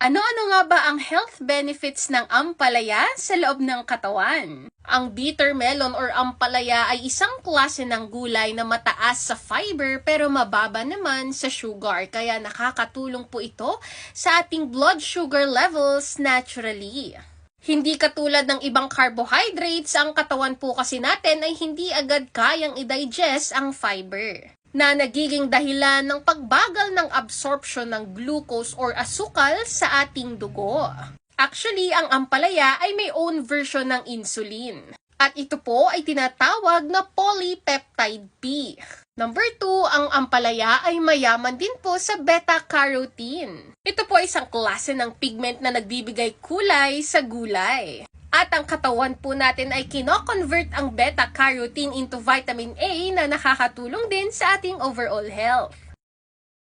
Ano-ano nga ba ang health benefits ng ampalaya sa loob ng katawan? Ang bitter melon or ampalaya ay isang klase ng gulay na mataas sa fiber pero mababa naman sa sugar, kaya nakakatulong po ito sa ating blood sugar levels naturally. Hindi katulad ng ibang carbohydrates, ang katawan po kasi natin ay hindi agad kayang i-digest ang fiber, na nagiging dahilan ng pagbagal ng absorption ng glucose or asukal sa ating dugo. Actually, ang ampalaya ay may own version ng insulin. At ito po ay tinatawag na polypeptide P. Number 2, ang ampalaya ay mayaman din po sa beta-carotene. Ito po ay isang klase ng pigment na nagbibigay kulay sa gulay. At ang katawan po natin ay kino-convert ang beta-carotene into vitamin A na nakakatulong din sa ating overall health.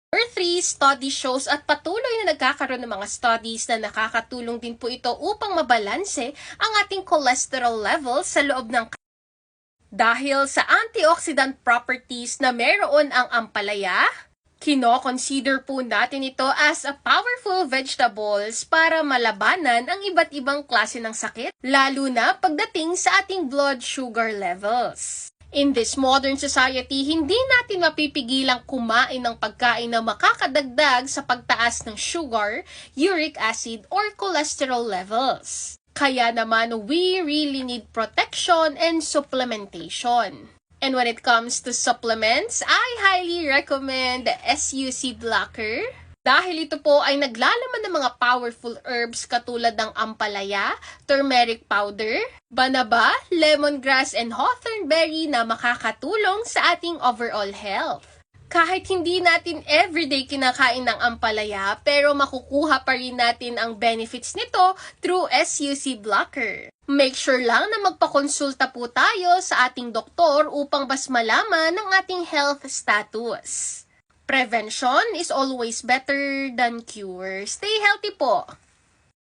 Number 3, study shows at patuloy na nagkakaroon ng mga studies na nakakatulong din po ito upang mabalanse ang ating cholesterol level sa loob ng dahil sa antioxidant properties na meron ang ampalaya. Kino-consider po natin ito as a powerful vegetables para malabanan ang iba't ibang klase ng sakit, lalo na pagdating sa ating blood sugar levels. In this modern society, hindi natin mapipigilang kumain ng pagkain na makakadagdag sa pagtaas ng sugar, uric acid, or cholesterol levels. Kaya naman, we really need protection and supplementation. And when it comes to supplements, I highly recommend the SUC Blocker. Dahil ito po ay naglalaman ng mga powerful herbs katulad ng ampalaya, turmeric powder, banaba, lemongrass, and hawthorn berry na makakatulong sa ating overall health. Kahit hindi natin everyday kinakain ng ampalaya, pero makukuha pa rin natin ang benefits nito through SUC Blocker. Make sure lang na magpakonsulta po tayo sa ating doktor upang mas malaman ang ating health status. Prevention is always better than cure. Stay healthy po!